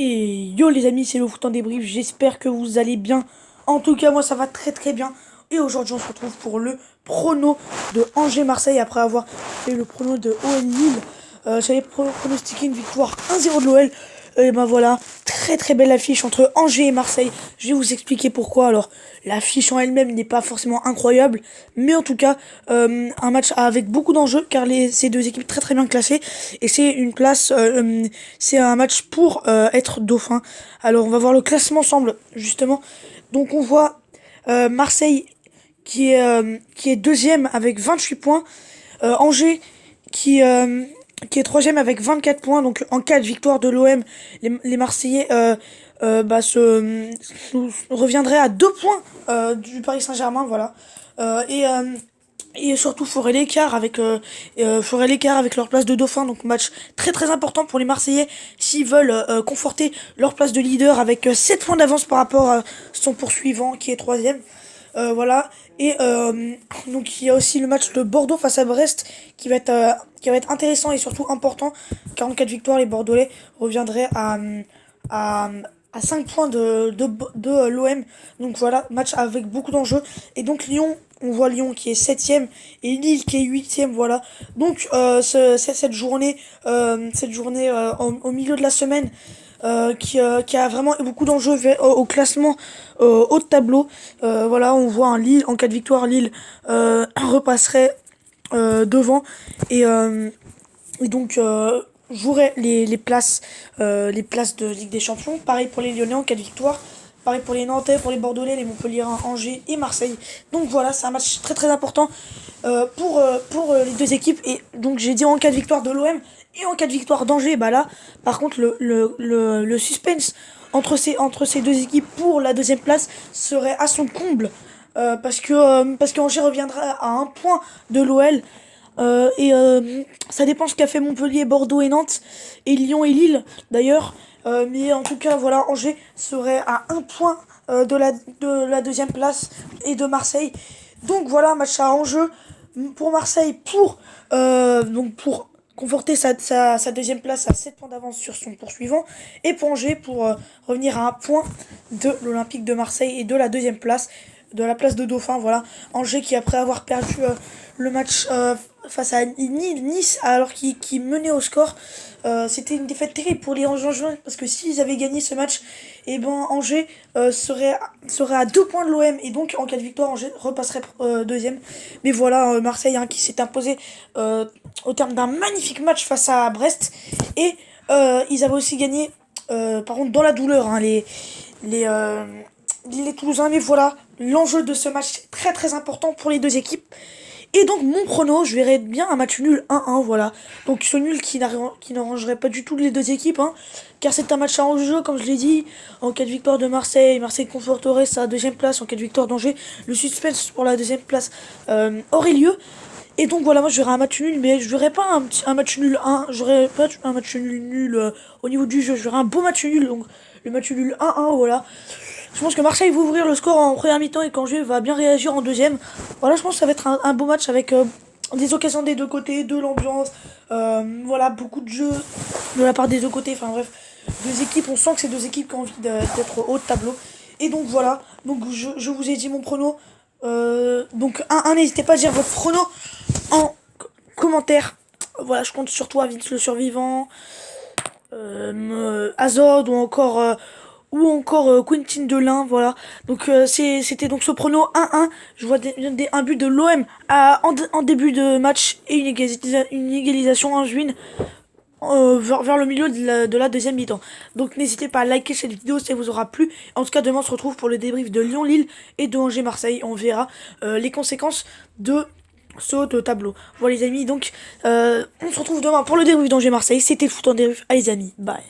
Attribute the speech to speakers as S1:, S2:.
S1: Et yo les amis, c'est le foot en débrief, j'espère que vous allez bien. En tout cas, moi ça va très très bien. Et aujourd'hui, on se retrouve pour le prono de Angers-Marseille après avoir fait le prono de OL Lille. J'avais pronostiqué une victoire 1-0 de l'OL. Et ben voilà, très très belle affiche entre Angers et Marseille. Je vais vous expliquer pourquoi. Alors, l'affiche en elle-même n'est pas forcément incroyable, mais en tout cas, un match avec beaucoup d'enjeux car ces deux équipes très très bien classées. Et c'est un match pour être dauphin. Alors, on va voir le classement ensemble, justement. Donc, on voit Marseille qui est deuxième avec 28 points. Angers qui, euh, qui est troisième avec 24 points. Donc en cas de victoire de l'OM, les Marseillais reviendraient à 2 points du Paris Saint-Germain. Voilà. Euh, et, euh, et surtout ferait l'écart avec leur place de dauphin, donc match très très important pour les Marseillais s'ils veulent conforter leur place de leader avec 7 points d'avance par rapport à son poursuivant qui est troisième. Voilà. Et donc il y a aussi le match de Bordeaux face à Brest qui va être intéressant et surtout important. 44 victoires, les Bordelais reviendraient à, à 5 points de l'OM. Donc voilà, match avec beaucoup d'enjeux. Et donc Lyon, on voit Lyon qui est septième et Lille qui est huitième. Voilà. Donc cette journée au milieu de la semaine qui a vraiment beaucoup d'enjeux au classement haut de tableau. Voilà, on voit un Lille, en cas de victoire, Lille repasserait devant et, euh, et donc jouerait les places de Ligue des Champions. Pareil pour les Lyonnais en cas de victoire. Pareil pour les Nantais, pour les Bordelais, les Montpelliérains, Angers et Marseille. Donc voilà, c'est un match très très important pour les deux équipes. Et donc j'ai dit en cas de victoire de l'OM et en cas de victoire d'Angers, bah là, par contre, le suspense entre ces deux équipes pour la deuxième place serait à son comble. Parce qu'Angers reviendra à un point de l'OL. Ça dépend ce qu'a fait Montpellier, Bordeaux et Nantes, et Lyon et Lille d'ailleurs. Mais en tout cas, voilà, Angers serait à un point de la deuxième place et de Marseille. Donc voilà, match à enjeu pour Marseille pour conforter sa deuxième place à 7 points d'avance sur son poursuivant. Et pour Angers pour revenir à un point de l'Olympique de Marseille et de la deuxième place, de la place de Dauphin. Voilà, Angers qui après avoir perdu le match face à Nice alors qu'il menait au score. C'était une défaite terrible pour les Angevins parce que s'ils avaient gagné ce match, et ben Angers serait à 2 points de l'OM et donc en cas de victoire Angers repasserait deuxième. Mais voilà, Marseille hein, qui s'est imposé au terme d'un magnifique match face à Brest et ils avaient aussi gagné par contre dans la douleur hein, les, euh, les Toulousains. Mais voilà, l'enjeu de ce match est très très important pour les deux équipes. Et donc mon prono, je verrais bien un match nul 1-1, voilà. Donc ce nul qui n'arrangerait pas du tout les deux équipes, hein, car c'est un match à enjeu, comme je l'ai dit. En cas de victoire de Marseille, Marseille conforterait sa deuxième place. En cas de victoire d'Angers, le suspense pour la deuxième place aurait lieu. Et donc voilà, moi je verrais un match nul, mais je verrais pas un match nul 1, je verrais pas un match nul au niveau du jeu, je verrais un beau match nul, donc le match nul 1-1, voilà. Je pense que Marseille va ouvrir le score en première mi-temps et qu'Angers va bien réagir en deuxième. Voilà, je pense que ça va être un beau match avec des occasions des deux côtés, de l'ambiance, voilà, beaucoup de jeux de la part des deux côtés. Enfin bref, deux équipes, on sent que c'est deux équipes qui ont envie d'être au haut de tableau. Et donc voilà, donc je vous ai dit mon prono. Donc 1-1, n'hésitez pas à dire votre prono en commentaire. Voilà, je compte sur toi, Vince le survivant, Azod ou encore Quentin Delin, voilà. Donc c'était donc ce prono 1-1. Je vois un but de l'OM en début de match et une égalisation en juin vers le milieu de la deuxième mi-temps. Donc n'hésitez pas à liker cette vidéo si elle vous aura plu. En tout cas, demain on se retrouve pour le débrief de Lyon-Lille et de Angers-Marseille. On verra les conséquences de ce haut de tableau. Voilà les amis, donc on se retrouve demain pour le débrief d'Angers-Marseille. C'était le foot en débrief. Allez les amis, bye.